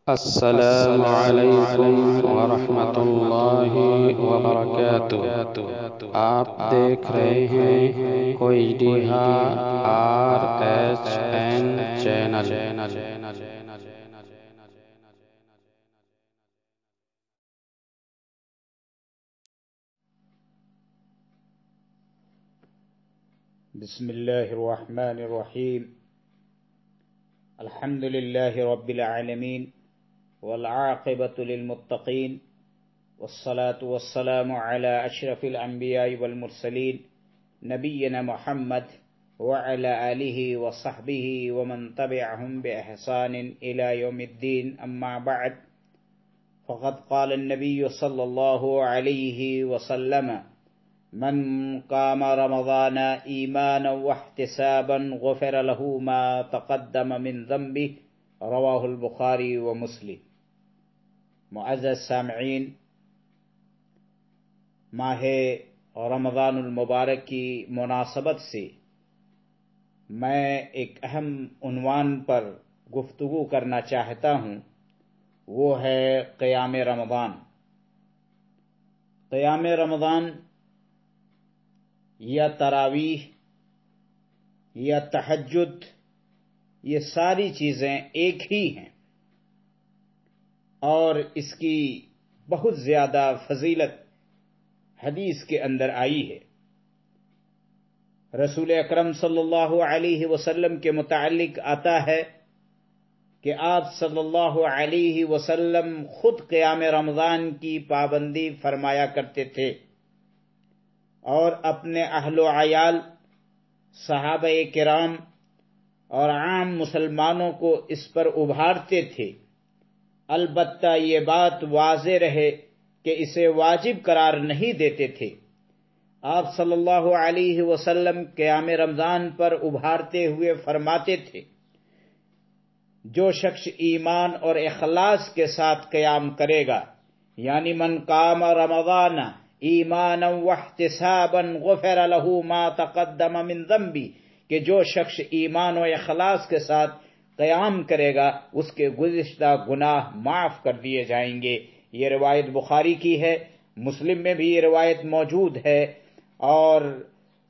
السلام علیکم ورحمۃ اللہ وبرکاتہ۔ آپ دیکھ رہے ہیں کوئی RSN چینل۔ بسم اللہ الرحمن الرحیم۔ الحمد للہ رب العالمین والعاقبۃ للمتقین والصلاة والسلام علی اشرف الانبیاء والمرسلین نبینا محمد وعلی آلہ وصحبہ ومن تبعہم بإحسان الی یوم الدین، اما بعد، فقد قال النبی صلی اللہ علیہ وسلم: من قام رمضان ایمانا واحتسابا غفر له ما تقدم من ذنبه، رواہ البخاری و مسلم۔ معزز سامعین، ماہ رمضان المبارک کی مناسبت سے میں ایک اہم عنوان پر گفتگو کرنا چاہتا ہوں، وہ ہے قیام رمضان۔ قیام رمضان یا تراویح یا تہجد، یہ ساری چیزیں ایک ہی ہیں اور اس کی بہت زیادہ فضیلت حدیث کے اندر آئی ہے۔ رسول اکرم صلی اللہ علیہ وسلم کے متعلق آتا ہے کہ آپ صلی اللہ علیہ وسلم خود قیام رمضان کی پابندی فرمایا کرتے تھے اور اپنے اہل و عیال، صحابہ کرام اور عام مسلمانوں کو اس پر ابھارتے تھے۔ البتہ یہ بات واضح رہے کہ اسے واجب قرار نہیں دیتے تھے۔ آپ صلی اللہ علیہ وسلم قیام رمضان پر ابھارتے ہوئے فرماتے تھے: جو شخص ایمان اور اخلاص کے ساتھ قیام کرے گا، یعنی من قام رمضان ایمانا واحتسابا غفر له ما تقدم من ذنبی، کہ جو شخص ایمان و اخلاص کے ساتھ قیام کرے گا اس کے گزشتہ گناہ معاف کر دیے جائیں گے۔ یہ روایت بخاری کی ہے، مسلم میں بھی یہ روایت موجود ہے اور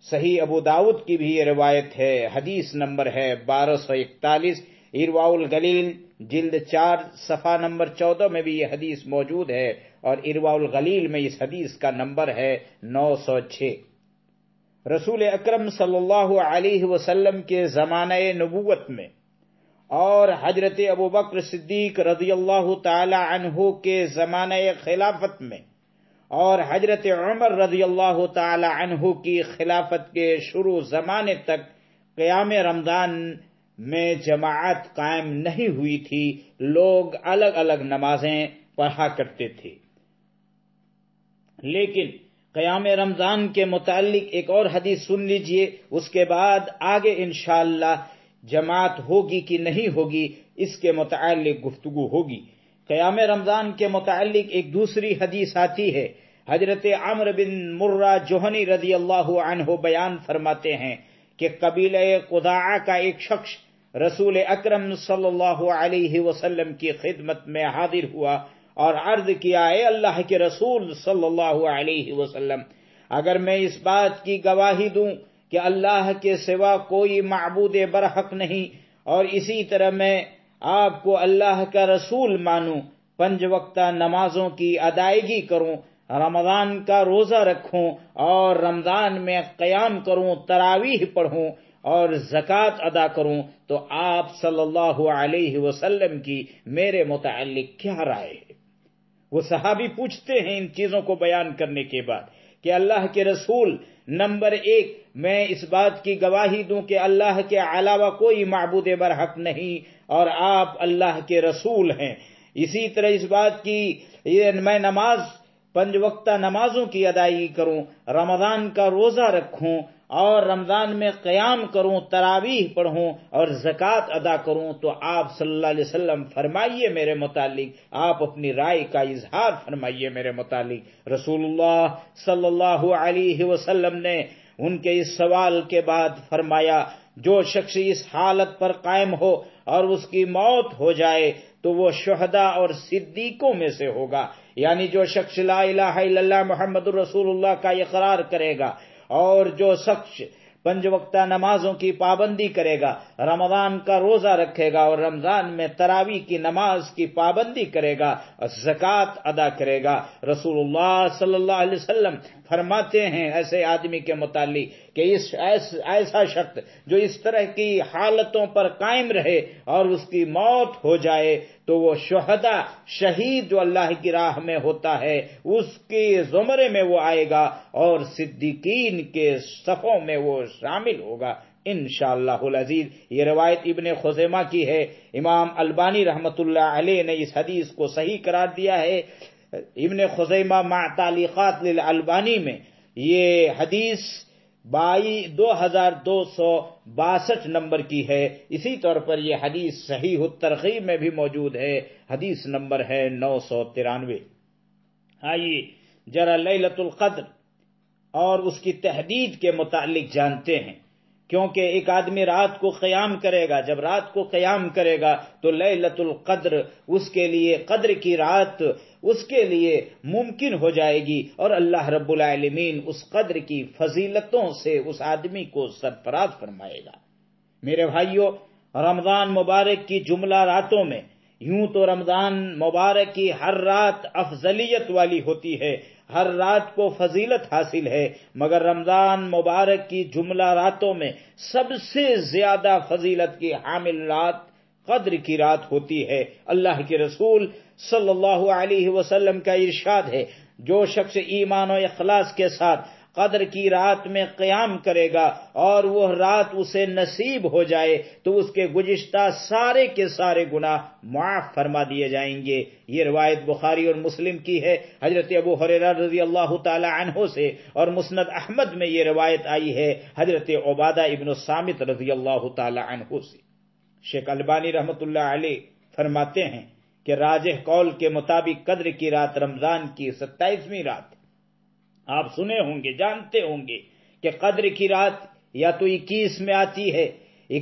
صحیح ابو داؤد کی بھی یہ روایت ہے۔ حدیث نمبر ہے 1241۔ ارواء الغلیل جلد 4 صفحہ نمبر 14 میں بھی یہ حدیث موجود ہے اور ارواء الغلیل میں اس حدیث کا نمبر ہے 906۔ رسول اکرم صلی اللہ علیہ وسلم کے زمانہ نبوت میں اور حضرت ابوبکر صدیق رضی اللہ تعالی عنہ کے زمانہ خلافت میں اور حضرت عمر رضی اللہ تعالی عنہ کی خلافت کے شروع زمانے تک قیام رمضان میں جماعت قائم نہیں ہوئی تھی، لوگ الگ الگ نمازیں پڑھا کرتے تھے۔ لیکن قیام رمضان کے متعلق ایک اور حدیث سن لیجئے، اس کے بعد آگے انشاءاللہ جماعت ہوگی کہ نہیں ہوگی اس کے متعلق گفتگو ہوگی۔ قیام رمضان کے متعلق ایک دوسری حدیث آتی ہے۔ حضرت عمرو بن مرہ جوہنی رضی اللہ عنہ بیان فرماتے ہیں کہ قبیلہ قضاعہ کا ایک شخص رسول اکرم صلی اللہ علیہ وسلم کی خدمت میں حاضر ہوا اور عرض کیا: اے اللہ کے رسول صلی اللہ علیہ وسلم، اگر میں اس بات کی گواہی دوں کہ اللہ کے سوا کوئی معبود برحق نہیں اور اسی طرح میں آپ کو اللہ کا رسول مانوں، 5 وقتہ نمازوں کی ادائیگی کروں، رمضان کا روزہ رکھوں اور رمضان میں قیام کروں، تراویح پڑھوں اور زکوٰۃ ادا کروں، تو آپ صلی اللہ علیہ وسلم کی میرے متعلق کیا رائے ہے؟ وہ صحابی پوچھتے ہیں ان چیزوں کو بیان کرنے کے بعد کہ اللہ کے رسول، نمبر 1 میں اس بات کی گواہی دوں کہ اللہ کے علاوہ کوئی معبود برحق نہیں اور آپ اللہ کے رسول ہیں، اسی طرح اس بات کی میں نماز 5 وقتہ نمازوں کی ادائیگی کروں، رمضان کا روزہ رکھوں اور رمضان میں قیام کروں، تراویح پڑھوں اور زکوٰۃ ادا کروں، تو آپ صلی اللہ علیہ وسلم فرمائیے میرے متعلق، آپ اپنی رائے کا اظہار فرمائیے میرے متعلق۔ رسول اللہ صلی اللہ علیہ وسلم نے ان کے اس سوال کے بعد فرمایا: جو شخص اس حالت پر قائم ہو اور اس کی موت ہو جائے تو وہ شہداء اور صدیقوں میں سے ہوگا، یعنی جو شخص لا الہ الا اللہ محمد الرسول اللہ کا اقرار کرے گا، اور جو شخص 5 وقتہ نمازوں کی پابندی کرے گا، رمضان کا روزہ رکھے گا اور رمضان میں تراویح کی نماز کی پابندی کرے گا، زکوٰۃ ادا کرے گا۔ رسول اللہ صلی اللہ علیہ وسلم فرماتے ہیں ایسے آدمی کے متعلق کہ ایسا شخص جو اس طرح کی حالتوں پر قائم رہے اور اس کی موت ہو جائے تو وہ شہداء، شہید جو اللہ کی راہ میں ہوتا ہے، اس کے زمرے میں وہ آئے گا اور صدیقین کے صفوں میں وہ شامل ہوگا انشاءاللہ العزیز۔ یہ روایت ابن خزیمہ کی ہے۔ امام البانی رحمۃ اللہ علیہ نے اس حدیث کو صحیح قرار دیا ہے۔ ابن خزیمہ مع تعلیقات للالبانی میں یہ حدیث 2262 نمبر کی ہے۔ اسی طور پر یہ حدیث صحیح الترغیب میں بھی موجود ہے، حدیث نمبر ہے 993۔ آئیے ذرا لیلۃ القدر اور اس کی تحدید کے متعلق جانتے ہیں، کیونکہ ایک آدمی رات کو قیام کرے گا، جب رات کو قیام کرے گا تو لیلۃ القدر اس کے لیے، قدر کی رات اس کے لیے ممکن ہو جائے گی، اور اللہ رب العالمین اس قدر کی فضیلتوں سے اس آدمی کو سرفراز فرمائے گا۔ میرے بھائیو، رمضان مبارک کی جملہ راتوں میں، یوں تو رمضان مبارک کی ہر رات افضلیت والی ہوتی ہے، ہر رات کو فضیلت حاصل ہے، مگر رمضان مبارک کی جملہ راتوں میں سب سے زیادہ فضیلت کی حامل رات قدر کی رات ہوتی ہے۔ اللہ کے رسول صلی اللہ علیہ وسلم کا ارشاد ہے، جو شخص ایمان و اخلاص کے ساتھ قدر کی رات میں قیام کرے گا اور وہ رات اسے نصیب ہو جائے تو اس کے گزشتہ سارے کے سارے گناہ معاف فرما دیے جائیں گے۔ یہ روایت بخاری اور مسلم کی ہے حضرت ابو ہریرہ رضی اللہ تعالی عنہ سے، اور مسند احمد میں یہ روایت آئی ہے حضرت عبادہ ابن الصامت رضی اللہ تعالی عنہ سے۔ شیخ البانی رحمۃ اللہ علیہ فرماتے ہیں کہ راجح قول کے مطابق قدر کی رات رمضان کی 27ویں رات۔ آپ سنے ہوں گے، جانتے ہوں گے کہ قدر کی رات یا تو 21 میں آتی ہے،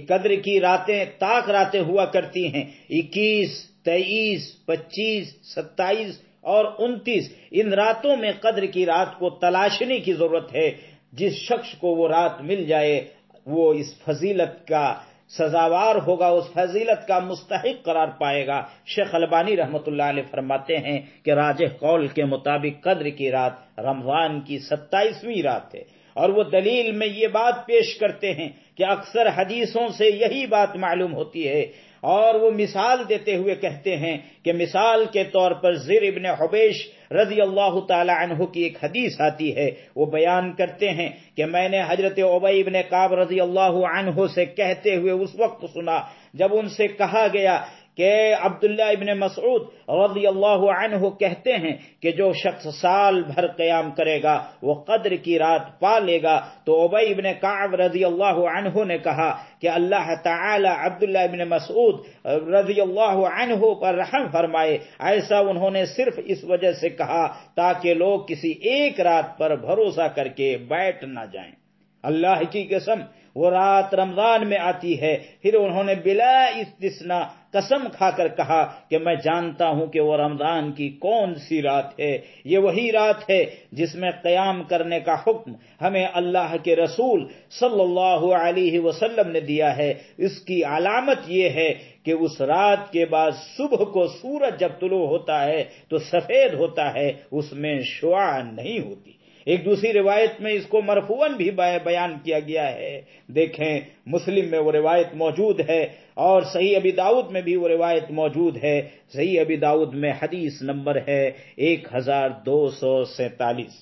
قدر کی راتیں طاق راتیں ہوا کرتی ہیں، 21، 23، 25، 27 اور 29، ان راتوں میں قدر کی رات کو تلاشنے کی ضرورت ہے۔ جس شخص کو وہ رات مل جائے وہ اس فضیلت کا سزاوار ہوگا، اس فضیلت کا مستحق قرار پائے گا۔ شیخ البانی رحمۃ اللہ علیہ فرماتے ہیں کہ راجح قول کے مطابق قدر کی رات رمضان کی 27ویں رات ہے، اور وہ دلیل میں یہ بات پیش کرتے ہیں کہ اکثر حدیثوں سے یہی بات معلوم ہوتی ہے، اور وہ مثال دیتے ہوئے کہتے ہیں کہ مثال کے طور پر زر ابن حبیش رضی اللہ تعالی عنہ کی ایک حدیث آتی ہے، وہ بیان کرتے ہیں کہ میں نے حضرت ابی ابن کعب رضی اللہ عنہ سے کہتے ہوئے اس وقت سنا جب ان سے کہا گیا کہ عبداللہ ابن مسعود رضی اللہ عنہ کہتے ہیں کہ جو شخص سال بھر قیام کرے گا وہ قدر کی رات پا لے گا، تو ابی ابن کعب رضی اللہ عنہ نے کہا کہ اللہ تعالی عبداللہ ابن مسعود رضی اللہ عنہ پر رحم فرمائے۔ ایسا انہوں نے صرف اس وجہ سے کہا تاکہ لوگ کسی ایک رات پر بھروسہ کر کے بیٹھ نہ جائیں۔ اللہ کی قسم وہ رات رمضان میں آتی ہے، پھر انہوں نے بلا استثناء قسم کھا کر کہا کہ میں جانتا ہوں کہ وہ رمضان کی کون سی رات ہے، یہ وہی رات ہے جس میں قیام کرنے کا حکم ہمیں اللہ کے رسول صلی اللہ علیہ وسلم نے دیا ہے۔ اس کی علامت یہ ہے کہ اس رات کے بعد صبح کو سورج جب طلوع ہوتا ہے تو سفید ہوتا ہے، اس میں شعاع نہیں ہوتی۔ ایک دوسری روایت میں اس کو مرفوعاً بھی بیان کیا گیا ہے، دیکھیں مسلم میں وہ روایت موجود ہے اور صحیح ابی داؤد میں بھی وہ روایت موجود ہے۔ صحیح ابی داؤد میں حدیث نمبر ہے 1247۔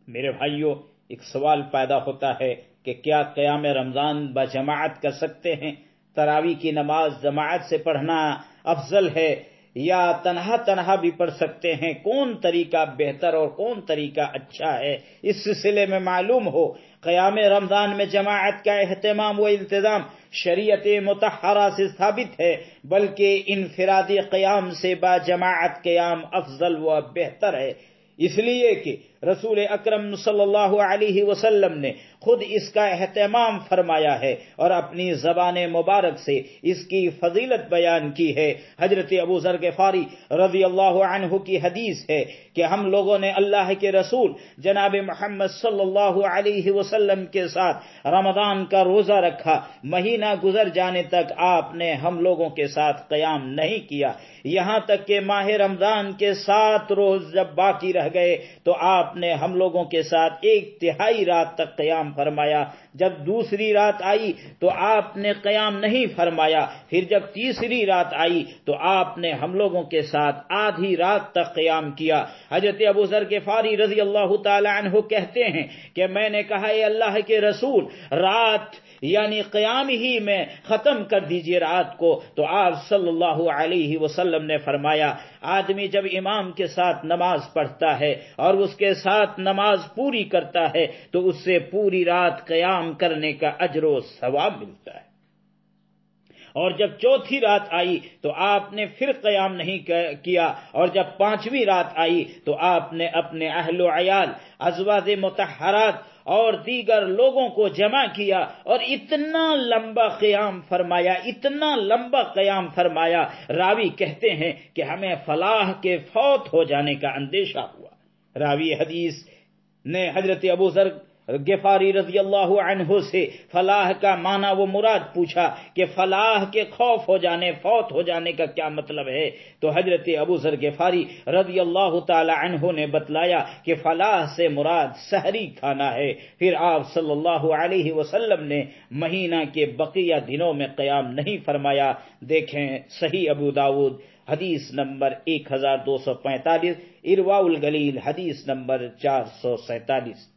میرے بھائیوں، ایک سوال پیدا ہوتا ہے کہ کیا قیام رمضان بجماعت کر سکتے ہیں؟ تراویح کی نماز جماعت سے پڑھنا افضل ہے یا تنہا بھی پڑھ سکتے ہیں؟ کون طریقہ بہتر اور کون طریقہ اچھا ہے؟ اس سلسلے میں معلوم ہو قیام رمضان میں جماعت کا اہتمام و التزام شریعت مطہرہ سے ثابت ہے، بلکہ انفرادی قیام سے با جماعت قیام افضل و بہتر ہے، اس لیے کہ رسول اکرم صلی اللہ علیہ وسلم نے خود اس کا اہتمام فرمایا ہے اور اپنی زبان مبارک سے اس کی فضیلت بیان کی ہے۔ حضرت ابو ذر غفاری رضی اللہ عنہ کی حدیث ہے کہ ہم لوگوں نے اللہ کے رسول جناب محمد صلی اللہ علیہ وسلم کے ساتھ رمضان کا روزہ رکھا، مہینہ گزر جانے تک آپ نے ہم لوگوں کے ساتھ قیام نہیں کیا، یہاں تک کہ ماہ رمضان کے 7 روز جب باقی رہ گئے تو آپ نے ہم لوگوں کے ساتھ 1/3 رات تک قیام فرمایا۔ جب دوسری رات آئی تو آپ نے قیام نہیں فرمایا، پھر جب تیسری رات آئی تو آپ نے ہم لوگوں کے ساتھ آدھی رات تک قیام کیا۔ حضرت ابو ذر غفاری رضی اللہ تعالی عنہ کہتے ہیں کہ میں نے کہا اے اللہ کے رسول، رات یعنی قیام ہی میں ختم کر دیجئے رات کو، تو آپ صلی اللہ علیہ وسلم نے فرمایا آدمی جب امام کے ساتھ نماز پڑھتا ہے اور اس کے ساتھ نماز پوری کرتا ہے تو اس سے پوری رات قیام کرنے کا اجر و ثواب ملتا ہے۔ اور جب چوتھی رات آئی تو آپ نے پھر قیام نہیں کیا، اور جب 5ویں رات آئی تو آپ نے اپنے اہل و عیال، ازواج مطہرات اور دیگر لوگوں کو جمع کیا اور اتنا لمبا قیام فرمایا، راوی کہتے ہیں کہ ہمیں فلاح کے فوت ہو جانے کا اندیشہ ہوا۔ راوی حدیث نے حضرت ابو ذر غفاری رضی اللہ عنہ سے فلاح کا معنی و مراد پوچھا کہ فلاح کے خوف ہو جانے، فوت ہو جانے کا کیا مطلب ہے؟ تو حضرت ابو ذر غفاری رضی اللہ تعالی عنہ نے بتلایا کہ فلاح سے مراد سحری کھانا ہے۔ پھر آپ صلی اللہ علیہ وسلم نے مہینہ کے بقیہ دنوں میں قیام نہیں فرمایا۔ دیکھیں صحیح ابو داؤد حدیث نمبر 1245، ارواء الغلیل حدیث نمبر 447۔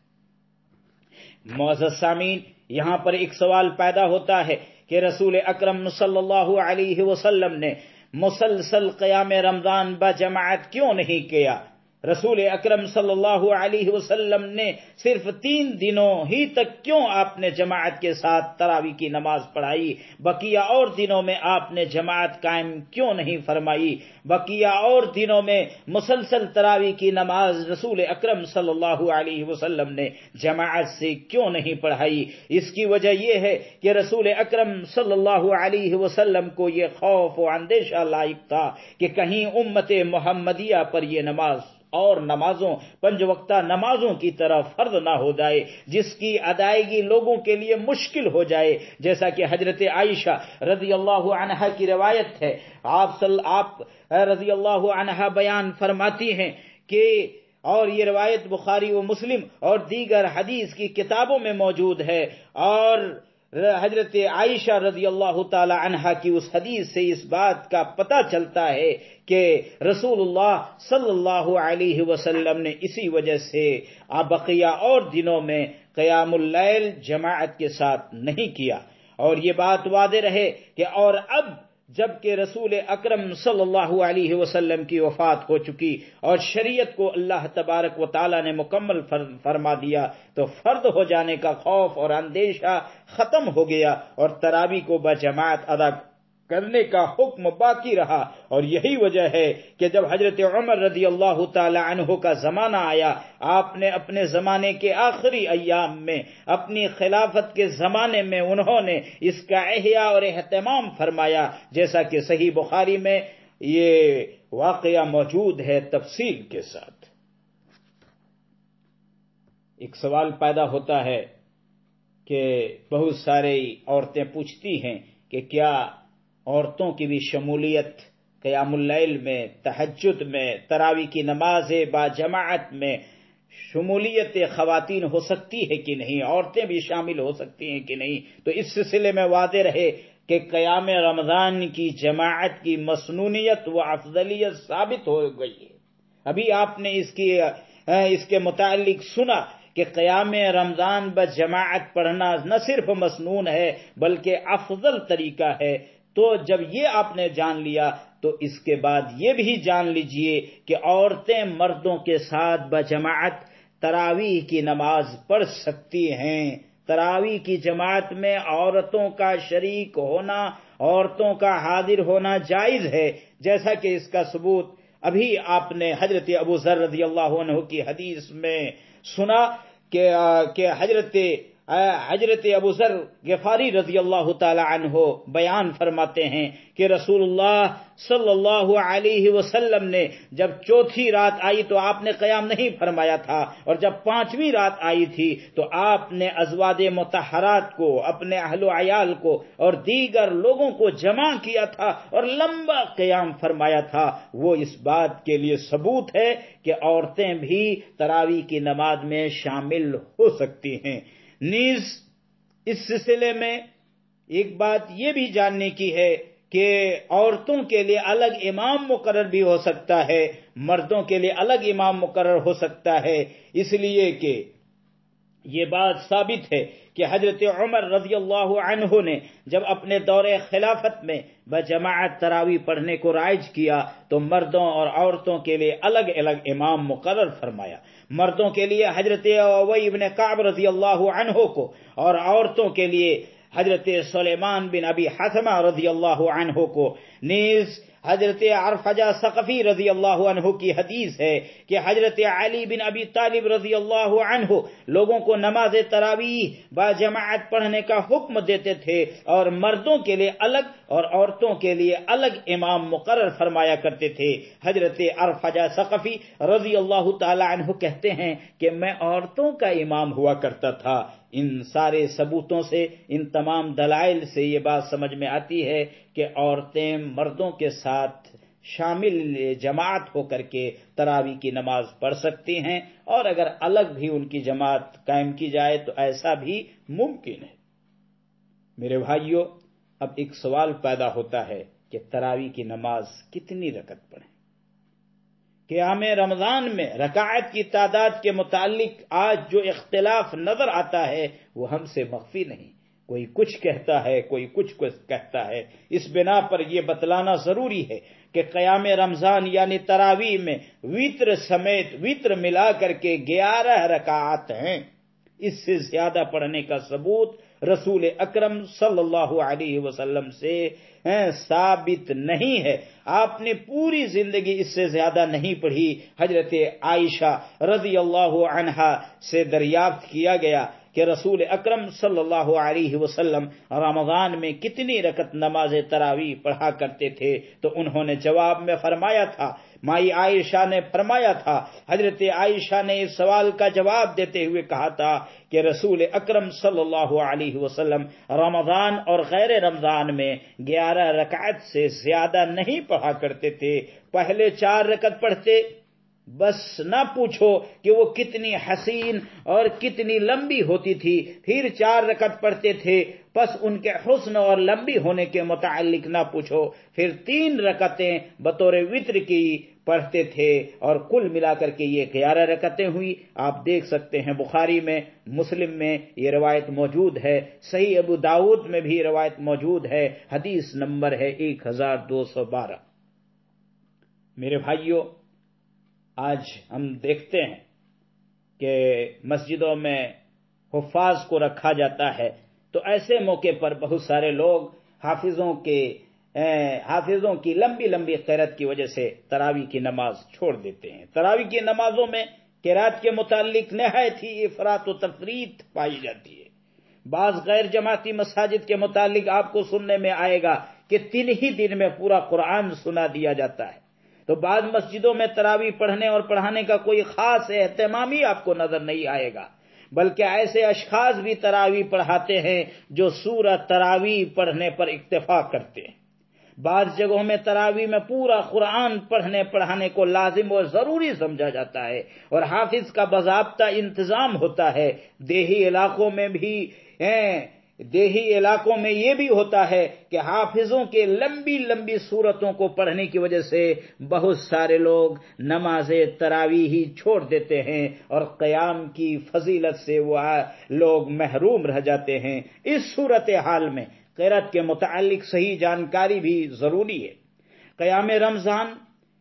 معزز سامعین، یہاں پر ایک سوال پیدا ہوتا ہے کہ رسول اکرم صلی اللہ علیہ وسلم نے مسلسل قیام رمضان بجماعت کیوں نہیں کیا؟ رسول اکرم صلی اللہ علیہ وسلم نے صرف 3 دنوں ہی تک کیوں آپ نے جماعت کے ساتھ تراویح کی نماز پڑھائی؟ بقیہ اور دنوں میں آپ نے جماعت قائم کیوں نہیں فرمائی؟ بقیہ اور دنوں میں مسلسل تراویح کی نماز رسول اکرم صلی اللہ علیہ وسلم نے جماعت سے کیوں نہیں پڑھائی؟ اس کی وجہ یہ ہے کہ رسول اکرم صلی اللہ علیہ وسلم کو یہ خوف و اندیشہ لاحق تھا کہ کہیں امت محمدیہ پر یہ نماز اور نمازوں 5 وقتہ نمازوں کی طرح فرض نہ ہو جائے جس کی ادائیگی لوگوں کے لیے مشکل ہو جائے، جیسا کہ حضرت عائشہ رضی اللہ عنہا کی روایت ہے۔ آپ رضی اللہ عنہا بیان فرماتی ہیں کہ اور یہ روایت بخاری و مسلم اور دیگر حدیث کی کتابوں میں موجود ہے، اور حضرت عائشہ رضی اللہ تعالی عنہا کی اس حدیث سے اس بات کا پتہ چلتا ہے کہ رسول اللہ صلی اللہ علیہ وسلم نے اسی وجہ سے بقیہ اور دنوں میں قیام اللیل جماعت کے ساتھ نہیں کیا۔ اور یہ بات واضح رہے کہ اور اب جبکہ رسول اکرم صلی اللہ علیہ وسلم کی وفات ہو چکی اور شریعت کو اللہ تبارک و تعالی نے مکمل فرما دیا تو فرض ہو جانے کا خوف اور اندیشہ ختم ہو گیا اور تراویح کو بجماعت ادا کرنے کا حکم باقی رہا۔ اور یہی وجہ ہے کہ جب حضرت عمر رضی اللہ تعالی عنہ کا زمانہ آیا، آپ نے اپنے زمانے کے آخری ایام میں، اپنی خلافت کے زمانے میں انہوں نے اس کا احیاء اور اہتمام فرمایا، جیسا کہ صحیح بخاری میں یہ واقعہ موجود ہے تفصیل کے ساتھ۔ ایک سوال پیدا ہوتا ہے کہ بہت ساری عورتیں پوچھتی ہیں کہ کیا عورتوں کی بھی شمولیت قیام اللیل میں، تہجد میں، تراویح کی نماز باجماعت میں شمولیت خواتین ہو سکتی ہے کہ نہیں، عورتیں بھی شامل ہو سکتی ہیں کہ نہیں؟ تو اس سلسلے میں واضح رہے کہ قیام رمضان کی جماعت کی مسنونیت و افضلیت ثابت ہو گئی ہے۔ ابھی آپ نے اس کے متعلق سنا کہ قیام رمضان بجماعت پڑھنا نہ صرف مسنون ہے بلکہ افضل طریقہ ہے۔ تو جب یہ آپ نے جان لیا تو اس کے بعد یہ بھی جان لیجئے کہ عورتیں مردوں کے ساتھ بجماعت تراویح کی نماز پڑھ سکتی ہیں۔ تراویح کی جماعت میں عورتوں کا شریک ہونا، عورتوں کا حاضر ہونا جائز ہے، جیسا کہ اس کا ثبوت ابھی آپ نے حضرت ابو ذر رضی اللہ عنہ کی حدیث میں سنا کہ حضرت ابو ذر غفاری رضی اللہ تعالی عنہ بیان فرماتے ہیں کہ رسول اللہ صلی اللہ علیہ وسلم نے جب چوتھی رات آئی تو آپ نے قیام نہیں فرمایا تھا، اور جب پانچویں رات آئی تھی تو آپ نے ازواج مطہرات کو، اپنے اہل و عیال کو اور دیگر لوگوں کو جمع کیا تھا اور لمبا قیام فرمایا تھا۔ وہ اس بات کے لیے ثبوت ہے کہ عورتیں بھی تراویح کی نماز میں شامل ہو سکتی ہیں۔ نیز اس سلسلے میں ایک بات یہ بھی جاننے کی ہے کہ عورتوں کے لیے الگ امام مقرر بھی ہو سکتا ہے، مردوں کے لیے الگ امام مقرر ہو سکتا ہے، اس لیے کہ یہ بات ثابت ہے کہ حضرت عمر رضی اللہ عنہ نے جب اپنے دور خلافت میں بجماعت تراویح پڑھنے کو رائج کیا تو مردوں اور عورتوں کے لیے الگ الگ امام مقرر فرمایا۔ مردوں کے لیے حضرت ابی بن کعب رضی اللہ عنہ کو، اور عورتوں کے لیے حضرت سلیمان بن ابی حثمہ رضی اللہ عنہ کو۔ نیز حضرت عرفجہ ثقفی رضی اللہ عنہ کی حدیث ہے کہ حضرت علی بن ابی طالب رضی اللہ عنہ لوگوں کو نماز تراویح با جماعت پڑھنے کا حکم دیتے تھے، اور مردوں کے لیے الگ اور عورتوں کے لیے الگ امام مقرر فرمایا کرتے تھے۔ حضرت عرفجہ ثقفی رضی اللہ تعالی عنہ کہتے ہیں کہ میں عورتوں کا امام ہوا کرتا تھا۔ ان سارے ثبوتوں سے، ان تمام دلائل سے یہ بات سمجھ میں آتی ہے کہ عورتیں مردوں کے ساتھ شامل جماعت ہو کر کے تراویح کی نماز پڑھ سکتی ہیں، اور اگر الگ بھی ان کی جماعت قائم کی جائے تو ایسا بھی ممکن ہے۔ میرے بھائیو، اب ایک سوال پیدا ہوتا ہے کہ تراویح کی نماز کتنی رکعت پڑھیں؟ قیام رمضان میں رکعت کی تعداد کے متعلق آج جو اختلاف نظر آتا ہے وہ ہم سے مخفی نہیں، کوئی کچھ کہتا ہے، کوئی کچھ کہتا ہے۔ اس بنا پر یہ بتلانا ضروری ہے کہ قیام رمضان یعنی تراویح میں وتر سمیت وتر ملا کر کے 11 رکعات ہیں۔ اس سے زیادہ پڑھنے کا ثبوت رسول اکرم صلی اللہ علیہ وسلم سے ثابت نہیں ہے۔ آپ نے پوری زندگی اس سے زیادہ نہیں پڑھی۔ حضرت عائشہ رضی اللہ عنہا سے دریافت کیا گیا کہ رسول اکرم صلی اللہ علیہ وسلم رمضان میں کتنی رکعت نماز تراویح پڑھا کرتے تھے، تو انہوں نے جواب میں فرمایا تھا، مائی عائشہ نے فرمایا تھا، حضرت عائشہ نے اس سوال کا جواب دیتے ہوئے کہا تھا کہ رسول اکرم صلی اللہ علیہ وسلم رمضان اور غیر رمضان میں 11 رکعت سے زیادہ نہیں پڑھا کرتے تھے۔ پہلے 4 رکعت پڑھتے، بس نہ پوچھو کہ وہ کتنی حسین اور کتنی لمبی ہوتی تھی، پھر 4 رکعت پڑھتے تھے، بس ان کے حسن اور لمبی ہونے کے متعلق نہ پوچھو، پھر 3 رکعتیں بطور وتر کی پڑھتے تھے، اور کل ملا کر کے یہ 11 رکعتیں ہوئی۔ آپ دیکھ سکتے ہیں بخاری میں، مسلم میں یہ روایت موجود ہے، صحیح ابو داؤد میں بھی روایت موجود ہے، حدیث نمبر ہے 1212۔ میرے بھائیوں، آج ہم دیکھتے ہیں کہ مسجدوں میں حفاظ کو رکھا جاتا ہے، تو ایسے موقع پر بہت سارے لوگ حافظوں کی لمبی لمبی قرأت کی وجہ سے تراویح کی نماز چھوڑ دیتے ہیں۔ تراویح کی نمازوں میں قرأت کے متعلق نہایت ہی افراط و تفریط پائی جاتی ہے۔ بعض غیر جماعتی مساجد کے متعلق آپ کو سننے میں آئے گا کہ 3 ہی دن میں پورا قرآن سنا دیا جاتا ہے، تو بعض مسجدوں میں تراویح پڑھنے اور پڑھانے کا کوئی خاص اہتمام ہی آپ کو نظر نہیں آئے گا، بلکہ ایسے اشخاص بھی تراویح پڑھاتے ہیں جو سورہ تراویح پڑھنے پر اکتفا کرتے ہیں۔ بعض جگہوں میں تراویح میں پورا قرآن پڑھنے پڑھانے کو لازم اور ضروری سمجھا جاتا ہے، اور حافظ کا باضابطہ انتظام ہوتا ہے۔ دیہی علاقوں میں یہ بھی ہوتا ہے کہ حافظوں کے لمبی لمبی سورتوں کو پڑھنے کی وجہ سے بہت سارے لوگ نماز تراویح ہی چھوڑ دیتے ہیں، اور قیام کی فضیلت سے وہ لوگ محروم رہ جاتے ہیں۔ اس صورتحال میں قرأت کے متعلق صحیح جانکاری بھی ضروری ہے۔ قیام رمضان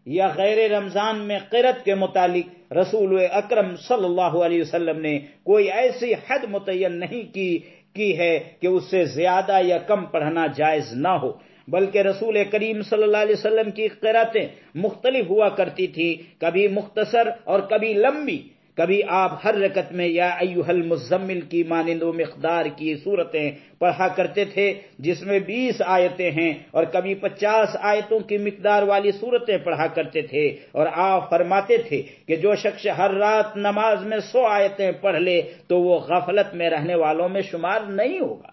یا غیر رمضان میں قرأت کے متعلق رسول اکرم صلی اللہ علیہ وسلم نے کوئی ایسی حد متعین نہیں کی ہے کہ اس سے زیادہ یا کم پڑھنا جائز نہ ہو۔ بلکہ رسول کریم صلی اللہ علیہ وسلم کی قراتیں مختلف ہوا کرتی تھی، کبھی مختصر اور کبھی لمبی۔ کبھی آپ ہر رکعت میں یا ایھا المزمل کی مانند و مقدار کی صورتیں پڑھا کرتے تھے جس میں 20 آیتیں ہیں، اور کبھی 50 آیتوں کی مقدار والی صورتیں پڑھا کرتے تھے، اور آپ فرماتے تھے کہ جو شخص ہر رات نماز میں 100 آیتیں پڑھ لے تو وہ غفلت میں رہنے والوں میں شمار نہیں ہوگا۔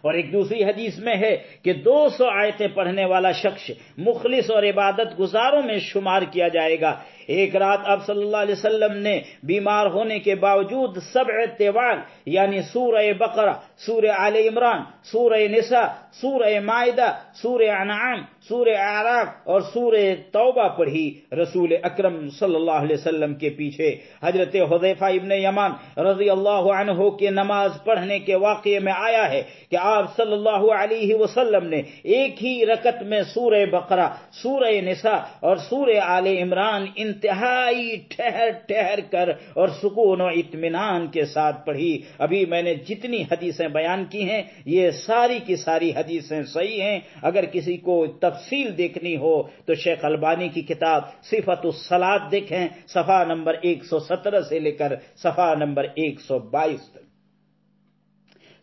اور ایک دوسری حدیث میں ہے کہ 200 آیتیں پڑھنے والا شخص مخلص اور عبادت گزاروں میں شمار کیا جائے گا۔ ایک رات آپ صلی اللہ علیہ وسلم نے بیمار ہونے کے باوجود 7 طوال یعنی سورہ بقرہ، سورہ آل عمران، سورہ نساء، سورہ مائدہ، سورہ انعام، سورہ اعراف اور سورہ توبہ پڑھی۔ رسول اکرم صلی اللہ علیہ وسلم کے پیچھے حضرت حذیفہ ابن یمان رضی اللہ عنہ کے نماز پڑھنے کے واقعے میں آیا ہے کہ آپ صلی اللہ علیہ وسلم نے ایک ہی رکعت میں سورہ بقرہ، سورہ نساء اور سورہ آل عمران انتہائی ٹھہر ٹھہر کر اور سکون و اطمینان کے ساتھ پڑھی۔ ابھی میں نے جتنی حدیثیں بیان کی ہیں یہ ساری کی ساری حدیثیں صحیح ہیں۔ اگر کسی کو تفصیل دیکھنی ہو تو شیخ البانی کی کتاب صفت الصلاۃ دیکھیں، صفحہ نمبر 117 سے لے کر صفحہ نمبر 122 تک۔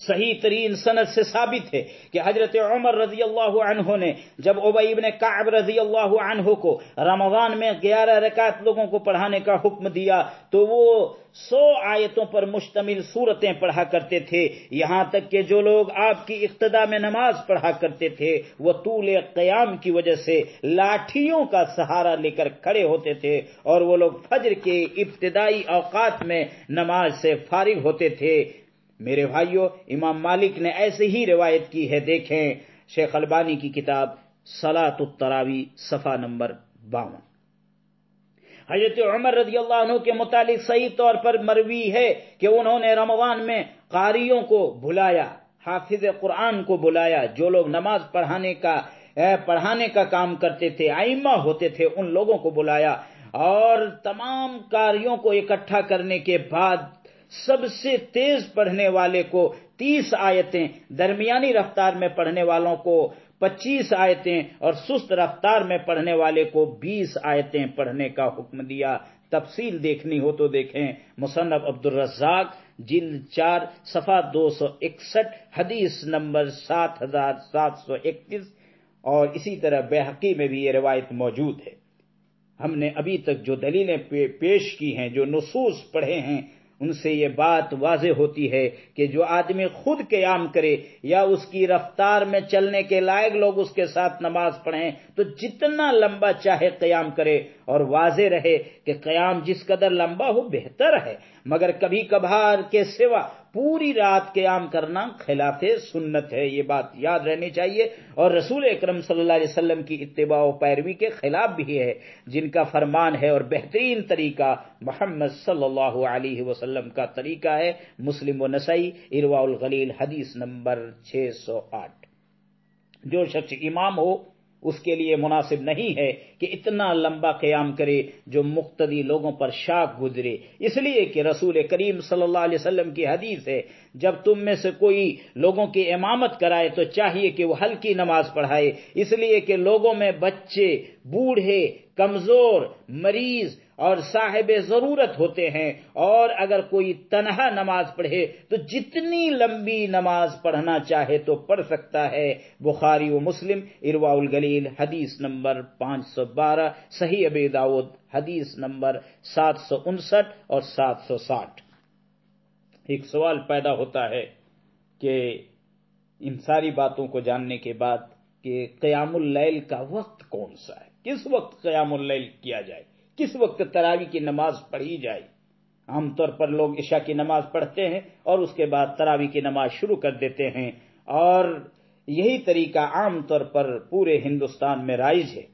صحیح ترین سند سے ثابت ہے کہ حضرت عمر رضی اللہ عنہ نے جب ابی بن کعب رضی اللہ عنہ کو رمضان میں 11 رکعت لوگوں کو پڑھانے کا حکم دیا تو وہ 100 آیتوں پر مشتمل صورتیں پڑھا کرتے تھے، یہاں تک کہ جو لوگ آپ کی اقتدا میں نماز پڑھا کرتے تھے وہ طول قیام کی وجہ سے لاٹھیوں کا سہارا لے کر کھڑے ہوتے تھے، اور وہ لوگ فجر کے ابتدائی اوقات میں نماز سے فارغ ہوتے تھے۔ میرے بھائیو، امام مالک نے ایسے ہی روایت کی ہے، دیکھیں شیخ البانی کی کتاب صلاۃ التراویح صفحہ نمبر 52۔ حضرت عمر رضی اللہ عنہ کے متعلق صحیح طور پر مروی ہے کہ انہوں نے رمضان میں قاریوں کو بلایا، حافظ قرآن کو بلایا، جو لوگ نماز پڑھانے کا کام کرتے تھے، ائمہ ہوتے تھے، ان لوگوں کو بلایا، اور تمام قاریوں کو اکٹھا کرنے کے بعد سب سے تیز پڑھنے والے کو 30 آیتیں، درمیانی رفتار میں پڑھنے والوں کو 25 آیتیں اور سست رفتار میں پڑھنے والے کو 20 آیتیں پڑھنے کا حکم دیا۔ تفصیل دیکھنی ہو تو دیکھیں مصنف عبد الرزاق جلد 4 صفحہ 261 حدیث نمبر 7731، اور اسی طرح بیہقی میں بھی یہ روایت موجود ہے۔ ہم نے ابھی تک جو دلیلیں پیش کی ہیں، جو نصوص پڑھے ہیں، ان سے یہ بات واضح ہوتی ہے کہ جو آدمی خود قیام کرے یا اس کی رفتار میں چلنے کے لائق لوگ اس کے ساتھ نماز پڑھیں تو جتنا لمبا چاہے قیام کرے، اور واضح رہے کہ قیام جس قدر لمبا ہو بہتر ہے، مگر کبھی کبھار کے سوا پوری رات قیام کرنا خلاف سنت ہے، یہ بات یاد رہنی چاہیے، اور رسول اکرم صلی اللہ علیہ وسلم کی اتباع و پیروی کے خلاف بھی ہے، جن کا فرمان ہے اور بہترین طریقہ محمد صلی اللہ علیہ وسلم کا طریقہ ہے۔ مسلم و نسائی ارواء الغلیل حدیث نمبر 608۔ جو شخص امام ہو اس کے لیے مناسب نہیں ہے کہ اتنا لمبا قیام کرے جو مقتدی لوگوں پر شاق گزرے، اس لیے کہ رسول کریم صلی اللہ علیہ وسلم کی حدیث ہے جب تم میں سے کوئی لوگوں کی امامت کرائے تو چاہیے کہ وہ ہلکی نماز پڑھائے، اس لیے کہ لوگوں میں بچے، بوڑھے، کمزور، مریض اور صاحب ضرورت ہوتے ہیں، اور اگر کوئی تنہا نماز پڑھے تو جتنی لمبی نماز پڑھنا چاہے تو پڑھ سکتا ہے۔ بخاری و مسلم ارواء الغلیل حدیث نمبر 512، صحیح ابی داؤد حدیث نمبر 759 اور 760۔ ایک سوال پیدا ہوتا ہے کہ ان ساری باتوں کو جاننے کے بعد کہ قیام اللیل کا وقت کون سا ہے، کس وقت قیام اللیل کیا جائے، کس وقت تراویح کی نماز پڑھی جائے۔ عام طور پر لوگ عشاء کی نماز پڑھتے ہیں اور اس کے بعد تراویح کی نماز شروع کر دیتے ہیں، اور یہی طریقہ عام طور پر پورے ہندوستان میں رائج ہے۔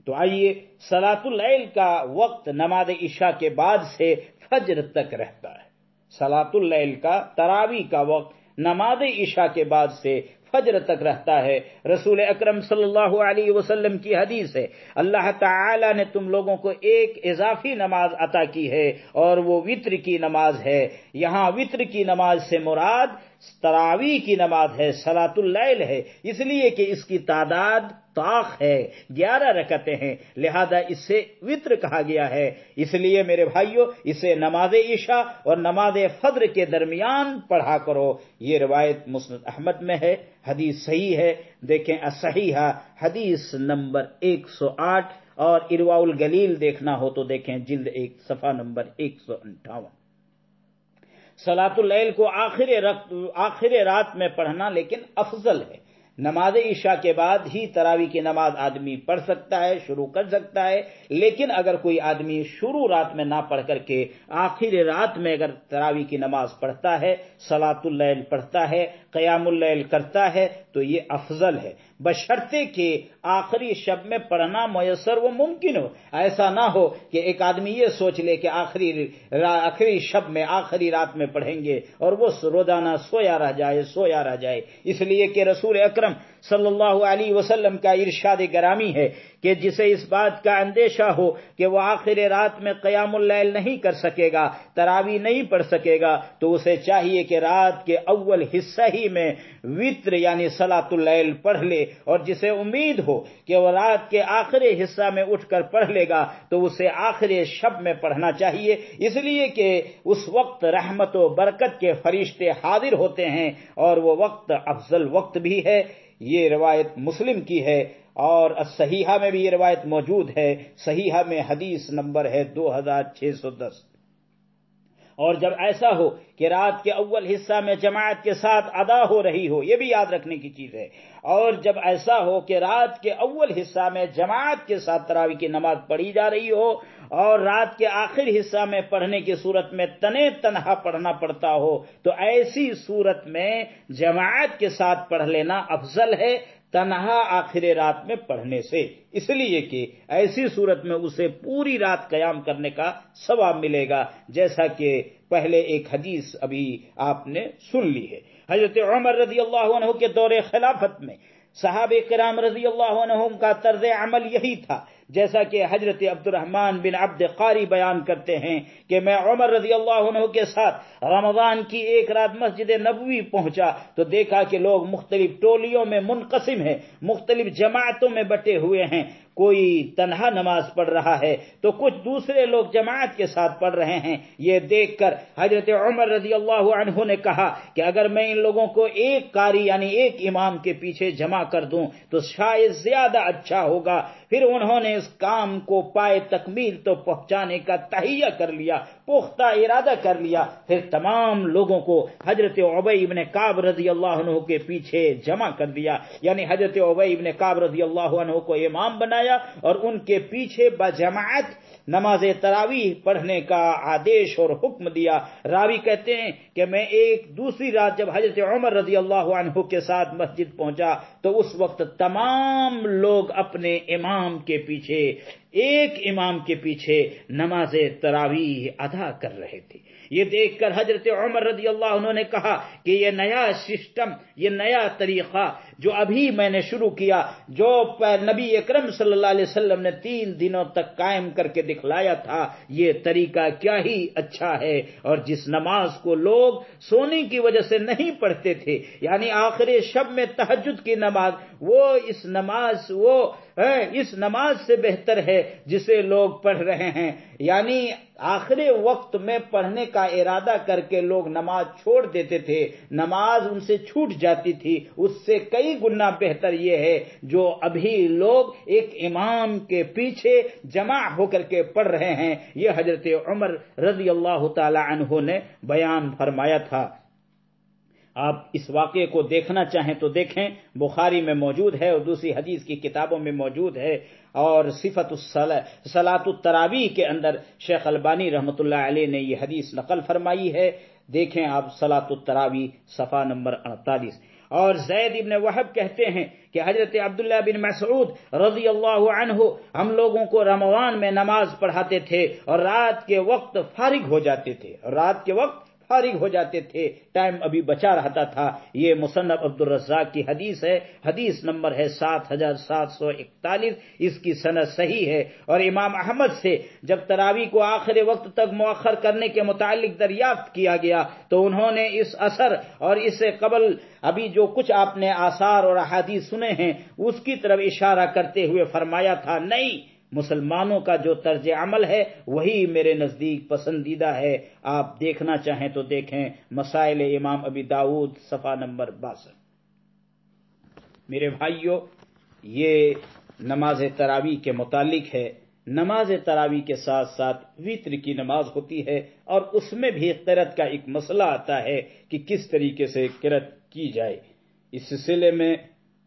تو آئیے، صلاۃ اللیل کا وقت نماز عشاء کے بعد سے فجر تک رہتا ہے۔ صلاۃ اللیل کا تراویح کا وقت نماز عشاء کے بعد سے فجر تک رہتا ہے۔ رسول اکرم صلی اللہ علیہ وسلم کی حدیث ہے، اللہ تعالی نے تم لوگوں کو ایک اضافی نماز عطا کی ہے اور وہ وتر کی نماز ہے۔ یہاں وتر کی نماز سے مراد تراویح کی نماز ہے، صلاۃ اللیل ہے، اس لیے کہ اس کی تعداد طاق ہے، 11 رکعتیں ہیں، لہذا اسے وتر کہا گیا ہے۔ اس لیے میرے بھائیوں، اسے نماز عشاء اور نماز فجر کے درمیان پڑھا کرو۔ یہ روایت مسند احمد میں ہے، حدیث صحیح ہے، دیکھیں الصحیحہ حدیث نمبر 108، اور ارواء الگلیل دیکھنا ہو تو دیکھیں جلد 1 صفحہ نمبر 158۔ صلاۃ اللیل کو آخر رات میں پڑھنا لیکن افضل ہے۔ نماز عشاء کے بعد ہی تراویح کی نماز آدمی پڑھ سکتا ہے، شروع کر سکتا ہے، لیکن اگر کوئی آدمی شروع رات میں نہ پڑھ کر کے آخر رات میں اگر تراویح کی نماز پڑھتا ہے، صلاۃ اللیل پڑھتا ہے، قیام اللیل کرتا ہے تو یہ افضل ہے، بشرطے کہ آخری شب میں پڑھنا میسر و ممکن ہو۔ ایسا نہ ہو کہ ایک آدمی یہ سوچ لے کہ آخری شب میں آخری رات میں پڑھیں گے اور وہ روزانہ سویا رہ جائے۔ اس لیے کہ رسول اکرم صلی اللہ علیہ وسلم کا ارشاد گرامی ہے کہ جسے اس بات کا اندیشہ ہو کہ وہ آخر رات میں قیام اللیل نہیں کر سکے گا، تراویح نہیں پڑھ سکے گا، تو اسے چاہیے کہ رات کے اول حصہ ہی میں وتر یعنی صلاۃ اللیل پڑھ لے، اور جسے امید ہو کہ وہ رات کے آخری حصہ میں اٹھ کر پڑھ لے گا تو اسے آخری شب میں پڑھنا چاہیے، اس لیے کہ اس وقت رحمت و برکت کے فرشتے حاضر ہوتے ہیں اور وہ وقت افضل وقت بھی ہے۔ یہ روایت مسلم کی ہے، اور الصحیحہ میں بھی یہ روایت موجود ہے، صحیحہ میں حدیث نمبر ہے 2610۔ اور جب ایسا ہو کہ رات کے اول حصہ میں جماعت کے ساتھ ادا ہو رہی ہو، یہ بھی یاد رکھنے کی چیز ہے، اور جب ایسا ہو کہ رات کے اول حصہ میں جماعت کے ساتھ تراویح کی نماز پڑھی جا رہی ہو، اور رات کے آخر حصہ میں پڑھنے کی صورت میں تنہا پڑھنا پڑتا ہو، تو ایسی صورت میں جماعت کے ساتھ پڑھ لینا افضل ہے تنہا آخر رات میں پڑھنے سے، اس لیے کہ ایسی صورت میں اسے پوری رات قیام کرنے کا ثواب ملے گا، جیسا کہ پہلے ایک حدیث ابھی آپ نے سن لی ہے۔ حضرت عمر رضی اللہ عنہ کے دور خلافت میں صحابہ کرام رضی اللہ عنہم کا طرز عمل یہی تھا، جیسا کہ حضرت عبد الرحمن بن عبد قاری بیان کرتے ہیں کہ میں عمر رضی اللہ عنہ کے ساتھ رمضان کی ایک رات مسجد نبوی پہنچا تو دیکھا کہ لوگ مختلف ٹولیوں میں منقسم ہیں، مختلف جماعتوں میں بٹے ہوئے ہیں، کوئی تنہا نماز پڑھ رہا ہے تو کچھ دوسرے لوگ جماعت کے ساتھ پڑھ رہے ہیں۔ یہ دیکھ کر حضرت عمر رضی اللہ عنہ نے کہا کہ اگر میں ان لوگوں کو ایک قاری یعنی ایک امام کے پیچھے جمع کر دوں تو شاید زیادہ اچھا ہوگا۔ پھر انہوں نے اس کام کو پائے تکمیل تو پہنچانے کا تہیہ کر لیا، پختہ ارادہ کر لیا، پھر تمام لوگوں کو حضرت ابی بن کعب رضی اللہ عنہ کے پیچھے جمع کر دیا، یعنی حضرت ابی بن کعب رضی اللہ عنہ کو امام بنایا اور ان کے پیچھے بجماعت نماز تراویح پڑھنے کا آدیش اور حکم دیا۔ راوی کہتے ہیں کہ میں ایک دوسری رات جب حضرت عمر رضی اللہ عنہ کے ساتھ مسجد پہنچا تو اس وقت تمام لوگ اپنے امام کے پیچھے، ایک امام کے پیچھے نماز تراویح ادا کر رہے تھے۔ یہ دیکھ کر حضرت عمر رضی اللہ عنہ نے کہا کہ یہ نیا سسٹم، یہ نیا طریقہ جو ابھی میں نے شروع کیا، جو نبی اکرم صلی اللہ علیہ وسلم نے 3 دنوں تک قائم کر کے دکھلایا تھا، یہ طریقہ کیا ہی اچھا ہے۔ اور جس نماز کو لوگ سونے کی وجہ سے نہیں پڑھتے تھے، یعنی آخری شب میں تہجد کی نماز، وہ اس نماز سے بہتر ہے جسے لوگ پڑھ رہے ہیں، یعنی آخری وقت میں پڑھنے کا ارادہ کر کے لوگ نماز چھوڑ دیتے تھے، نماز ان سے چھوٹ جاتی تھی، اس سے کئی گنا بہتر یہ ہے جو ابھی لوگ ایک امام کے پیچھے جمع ہو کر کے پڑھ رہے ہیں۔ یہ حضرت عمر رضی اللہ تعالی عنہ نے بیان فرمایا تھا۔ آپ اس واقعے کو دیکھنا چاہیں تو دیکھیں، بخاری میں موجود ہے اور دوسری حدیث کی کتابوں میں موجود ہے، اور صفت صلاۃ التراویح کے اندر شیخ البانی رحمۃ اللہ علیہ نے یہ حدیث نقل فرمائی ہے۔ دیکھیں آپ صلاۃ التراویح صفحہ نمبر 48۔ اور زید ابن وہب کہتے ہیں کہ حضرت عبداللہ بن مسعود رضی اللہ عنہ ہم لوگوں کو رمضان میں نماز پڑھاتے تھے اور رات کے وقت فارغ ہو جاتے تھے، فارغ ہو جاتے تھے، ٹائم ابھی بچا رہتا تھا۔ یہ مصنف عبدالرزاق کی حدیث ہے، حدیث نمبر ہے 7741، اس کی سند صحیح ہے۔ اور امام احمد سے جب تراویح کو آخر وقت تک مؤخر کرنے کے متعلق دریافت کیا گیا تو انہوں نے اس اثر اور اس سے قبل ابھی جو کچھ آپ نے آثار اور احادیث سنے ہیں اس کی طرف اشارہ کرتے ہوئے فرمایا تھا، نہیں، مسلمانوں کا جو طرز عمل ہے وہی میرے نزدیک پسندیدہ ہے۔ آپ دیکھنا چاہیں تو دیکھیں، مسائل امام ابی داؤد صفحہ نمبر 62۔ میرے بھائیو، یہ نماز تراویح کے متعلق ہے۔ نماز تراویح کے ساتھ ساتھ وتر کی نماز ہوتی ہے، اور اس میں بھی قرأت کا ایک مسئلہ آتا ہے کہ کس طریقے سے قرأت کی جائے۔ اس سلسلے میں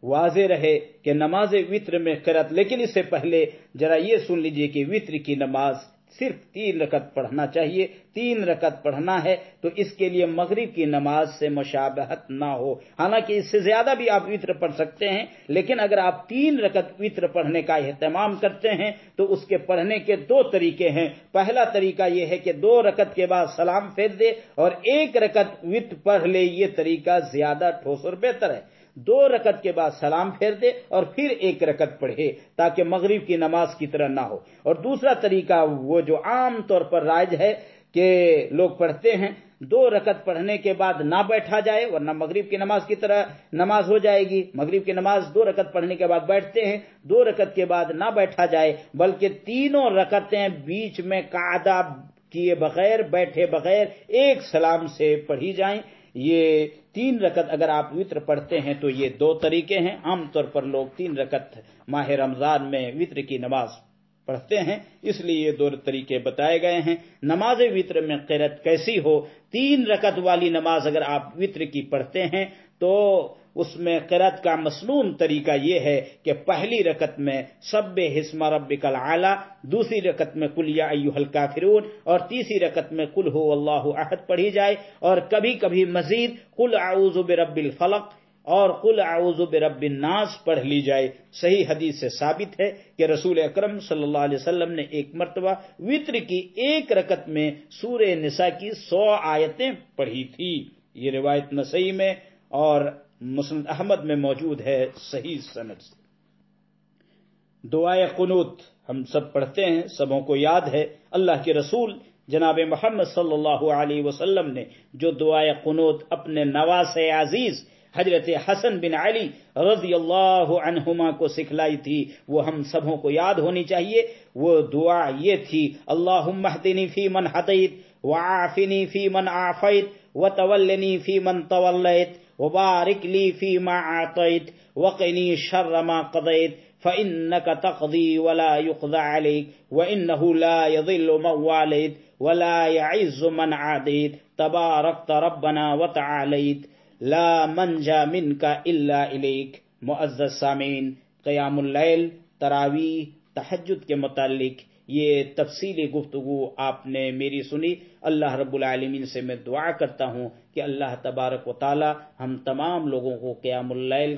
واضح رہے کہ نماز وتر میں قرأت، لیکن اس سے پہلے ذرا یہ سن لیجئے کہ وتر کی نماز صرف 3 رکعت پڑھنا چاہیے۔ 3 رکعت پڑھنا ہے تو اس کے لیے مغرب کی نماز سے مشابہت نہ ہو، حالانکہ اس سے زیادہ بھی آپ وتر پڑھ سکتے ہیں، لیکن اگر آپ 3 رکعت وتر پڑھنے کا اہتمام کرتے ہیں تو اس کے پڑھنے کے 2 طریقے ہیں۔ پہلا طریقہ یہ ہے کہ 2 رکعت کے بعد سلام پھیر دے اور 1 رکعت وتر پڑھ لے، یہ طریقہ زیادہ ٹھوس اور بہتر ہے۔ 2 رکعت کے بعد سلام پھیر دے اور پھر 1 رکعت پڑھے تاکہ مغرب کی نماز کی طرح نہ ہو۔ اور دوسرا طریقہ وہ جو عام طور پر رائج ہے کہ لوگ پڑھتے ہیں، 2 رکعت پڑھنے کے بعد نہ بیٹھا جائے ورنہ مغرب کی نماز کی طرح نماز ہو جائے گی۔ مغرب کی نماز 2 رکعت پڑھنے کے بعد بیٹھتے ہیں، 2 رکعت کے بعد نہ بیٹھا جائے بلکہ تینوں رکعتیں بیچ میں قعدہ کیے بغیر، بیٹھے بغیر ایک سلام سے پڑھی جائیں۔ یہ 3 رکعت اگر آپ وتر پڑھتے ہیں تو یہ 2 طریقے ہیں۔ عام طور پر لوگ 3 رکعت ماہ رمضان میں وتر کی نماز پڑھتے ہیں، اس لیے یہ 2 طریقے بتائے گئے ہیں۔ نماز وتر میں قرأت کیسی ہو؟ 3 رکعت والی نماز اگر آپ وتر کی پڑھتے ہیں تو اس میں قرأت کا مسنون طریقہ یہ ہے کہ پہلی رکعت میں سبح اسم ربک الاعلی، دوسری رکعت میں قل یا ایھا الکافرون، اور تیسری رکعت میں قل ھو اللہ احد پڑھی جائے، اور کبھی کبھی مزید قل اعوذ برب الفلق اور قل اعوذ برب الناس پڑھ لی جائے۔ صحیح حدیث سے ثابت ہے کہ رسول اکرم صلی اللہ علیہ وسلم نے ایک مرتبہ وتر کی 1 رکعت میں سورہ نساء کی 100 آیتیں پڑھی تھی۔ یہ روایت نسائی میں اور مسند احمد میں موجود ہے صحیح سند سے۔ دعائے قنوت ہم سب پڑھتے ہیں، سبوں کو یاد ہے۔ اللہ کے رسول جناب محمد صلی اللہ علیہ وسلم نے جو دعائے قنوت اپنے نواسے عزیز حضرت حسن بن علی رضی اللہ عنہما کو سکھلائی تھی وہ ہم سبوں کو یاد ہونی چاہیے۔ وہ دعا یہ تھی، اللہم اہدنی فی من ہدیت وعافنی فی من عافیت وتولنی فی من تولیت وبارک لی فیما اعطیت وقنی شر ما قضیت فإنك تقضی ولا يقضى عليك وإنه لا يضل من واليت ولا يعز من عاديت تباركت ربنا وتعاليت لا منجا منك الا الیک۔ معزز سامعین، قیام اللیل، تراویح، تہجد کے متعلق یہ تفصیلی گفتگو آپ نے میری سنی۔ اللہ رب العالمین سے میں دعا کرتا ہوں کہ اللہ تبارک و تعالی ہم تمام لوگوں کو قیام اللیل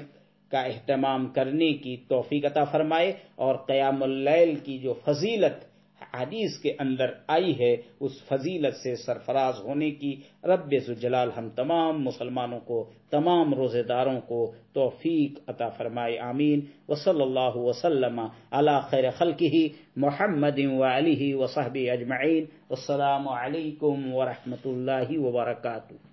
کا اہتمام کرنے کی توفیق عطا فرمائے، اور قیام اللیل کی جو فضیلت حدیث کے اندر آئی ہے اس فضیلت سے سرفراز ہونے کی رب ذوالجلال ہم تمام مسلمانوں کو، تمام روزے داروں کو توفیق عطا فرمائے، آمین۔ وصلی اللہ وسلم علی خیر خلقہ محمد وآلہ وصحبہ اجمعین۔ السلام علیکم ورحمۃ اللہ وبرکاتہ۔